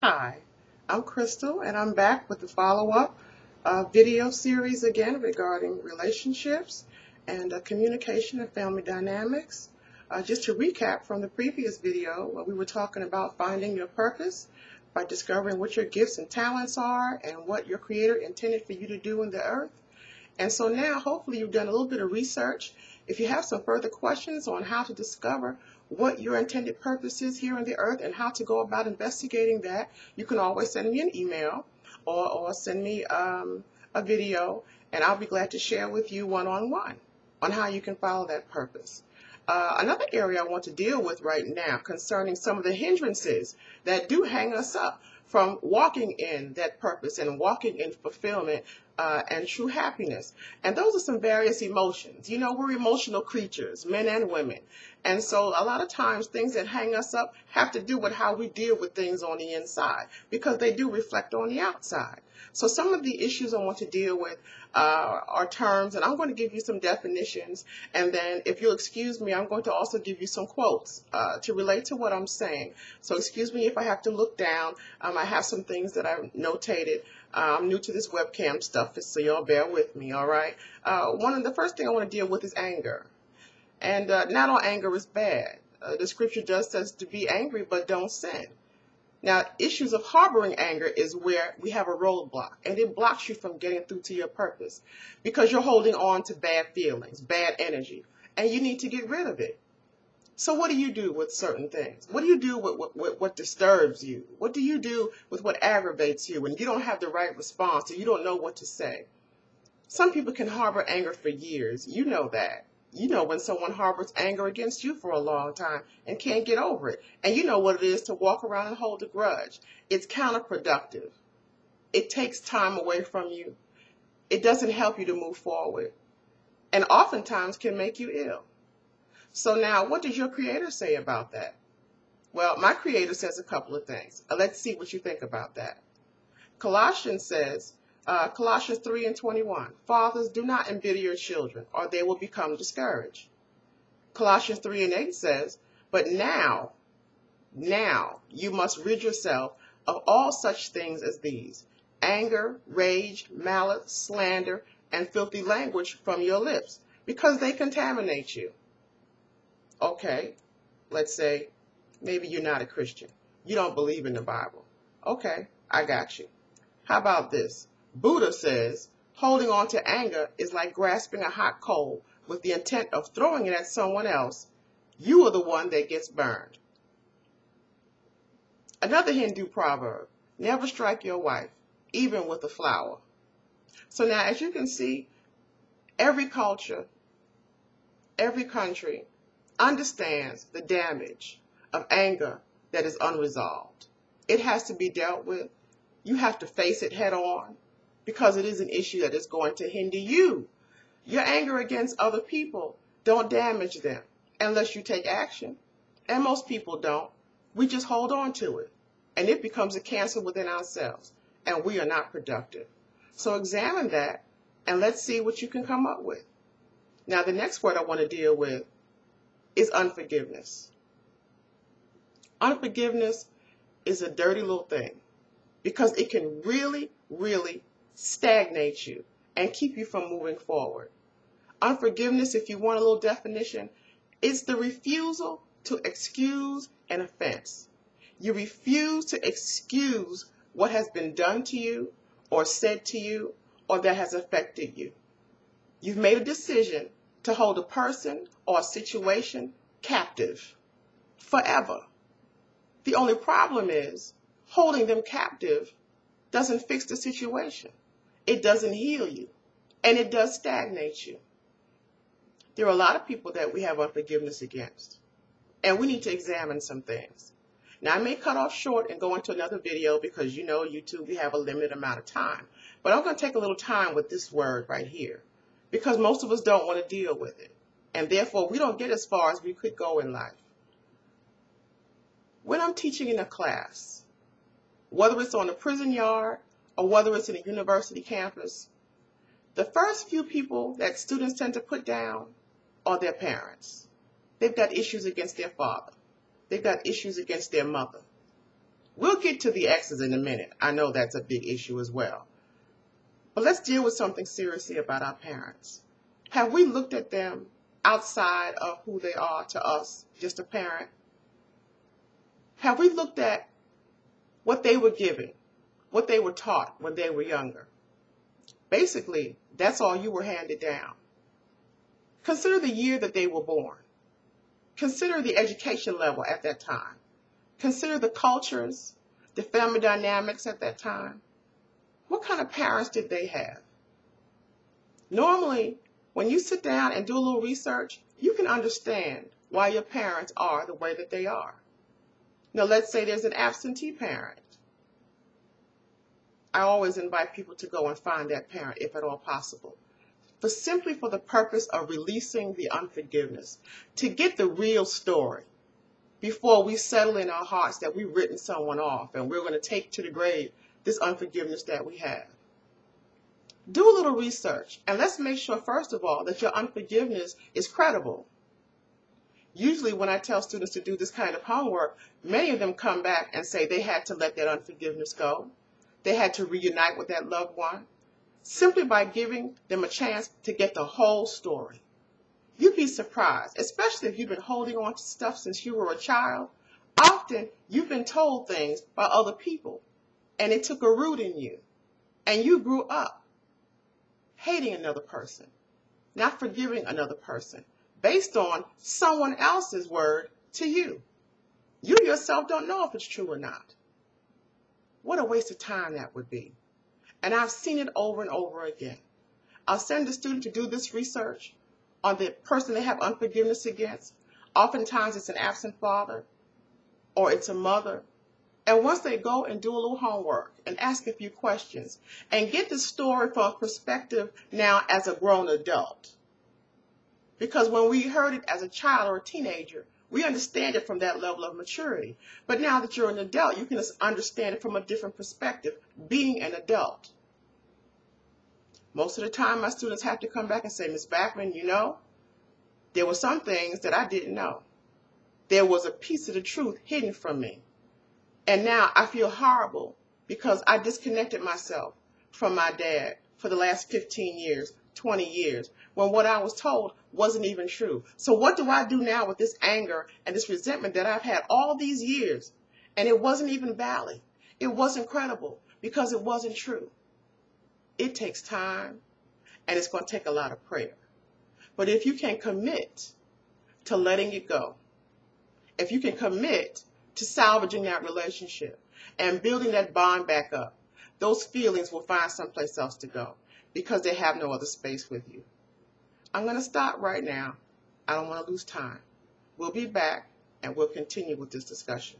Hi, I'm Crystal, and I'm back with the follow-up video series again regarding relationships and communication and family dynamics. Just to recap from the previous video, where we were talking about finding your purpose by discovering what your gifts and talents are and what your Creator intended for you to do in the earth. And so now, hopefully, you've done a little bit of research. If you have some further questions on how to discover what your intended purpose is here on the earth and how to go about investigating that, you can always send me an email or send me a video, and I'll be glad to share with you one-on-one on how you can follow that purpose. Another area I want to deal with right now concerning some of the hindrances that do hang us up from walking in that purpose and walking in fulfillment and true happiness. And those are some various emotions. You know, we're emotional creatures, men and women. And so a lot of times things that hang us up have to do with how we deal with things on the inside, because they do reflect on the outside. So some of the issues I want to deal with are terms, and I'm going to give you some definitions. And then if you'll excuse me, I'm going to also give you some quotes to relate to what I'm saying. So excuse me if I have to look down. I have some things that I've notated. I'm new to this webcam stuff, so y'all bear with me, all right? The first thing I want to deal with is anger. And not all anger is bad. The scripture does says to be angry, but don't sin. Now, issues of harboring anger is where we have a roadblock, and it blocks you from getting through to your purpose because you're holding on to bad feelings, bad energy, and you need to get rid of it. So what do you do with certain things? What do you do with what disturbs you? What do you do with what aggravates you when you don't have the right response or you don't know what to say? Some people can harbor anger for years. You know that. You know when someone harbors anger against you for a long time and can't get over it. And you know what it is to walk around and hold a grudge. It's counterproductive. It takes time away from you. It doesn't help you to move forward. And oftentimes can make you ill. So now, what does your Creator say about that? Well, my Creator says a couple of things. Let's see what you think about that. Colossians says, Colossians 3:21, fathers, do not embitter your children, or they will become discouraged. Colossians 3:8 says, but now you must rid yourself of all such things as these: anger, rage, malice, slander, and filthy language from your lips, because they contaminate you. Okay, let's say maybe you're not a Christian. You don't believe in the Bible. Okay, I got you. How about this? Buddha says, holding on to anger is like grasping a hot coal with the intent of throwing it at someone else. You are the one that gets burned. Another Hindu proverb, never strike your wife, even with a flower. So now, as you can see, every culture, every country understands the damage of anger that is unresolved. It has to be dealt with. You have to face it head on because it is an issue that is going to hinder you. Your anger against other people don't damage them unless you take action. And most people don't. We just hold on to it. And it becomes a cancer within ourselves. And we are not productive. So examine that and let's see what you can come up with. Now, the next word I want to deal with is unforgiveness. Unforgiveness is a dirty little thing because it can really, really stagnate you and keep you from moving forward. Unforgiveness, if you want a little definition, is the refusal to excuse an offense. You refuse to excuse what has been done to you or said to you or that has affected you. You've made a decision to hold a person or a situation captive forever. The only problem is holding them captive doesn't fix the situation. It doesn't heal you, and it does stagnate you. There are a lot of people that we have unforgiveness against, and we need to examine some things. Now, I may cut off short and go into another video because you know YouTube, we have a limited amount of time. But I'm going to take a little time with this word right here because most of us don't want to deal with it. And therefore, we don't get as far as we could go in life. When I'm teaching in a class, whether it's on a prison yard or whether it's in a university campus, the first few people that students tend to put down are their parents. They've got issues against their father. They've got issues against their mother. We'll get to the exes in a minute. I know that's a big issue as well. But let's deal with something seriously about our parents. Have we looked at them outside of who they are to us, just a parent? Have we looked at what they were given, what they were taught when they were younger? Basically, that's all you were handed down. Consider the year that they were born. Consider the education level at that time. Consider the cultures, the family dynamics at that time. What kind of parents did they have? Normally, when you sit down and do a little research, you can understand why your parents are the way that they are. Now, let's say there's an absentee parent. I always invite people to go and find that parent if at all possible, but simply for the purpose of releasing the unforgiveness, to get the real story before we settle in our hearts that we've written someone off and we're going to take to the grave this unforgiveness that we have. Do a little research, and let's make sure, first of all, that your unforgiveness is credible. Usually when I tell students to do this kind of homework, many of them come back and say they had to let that unforgiveness go. They had to reunite with that loved one, simply by giving them a chance to get the whole story. You'd be surprised, especially if you've been holding on to stuff since you were a child. Often you've been told things by other people, and it took a root in you, and you grew up hating another person, not forgiving another person, based on someone else's word to you. You yourself don't know if it's true or not. What a waste of time that would be. And I've seen it over and over again. I'll send a student to do this research on the person they have unforgiveness against. Oftentimes it's an absent father or it's a mother. And once they go and do a little homework and ask a few questions and get the story from a perspective now as a grown adult. Because when we heard it as a child or a teenager, we understand it from that level of maturity. But now that you're an adult, you can understand it from a different perspective, being an adult. Most of the time, my students have to come back and say, Ms. Backmon, you know, there were some things that I didn't know. There was a piece of the truth hidden from me. And now I feel horrible because I disconnected myself from my dad for the last 15 years, 20 years, when what I was told wasn't even true. So what do I do now with this anger and this resentment that I've had all these years? And it wasn't even valid. It wasn't credible because it wasn't true. It takes time, and it's going to take a lot of prayer. But if you can commit to letting it go, if you can commit to salvaging that relationship and building that bond back up, those feelings will find someplace else to go because they have no other space with you. I'm going to stop right now. I don't want to lose time. We'll be back, and we'll continue with this discussion.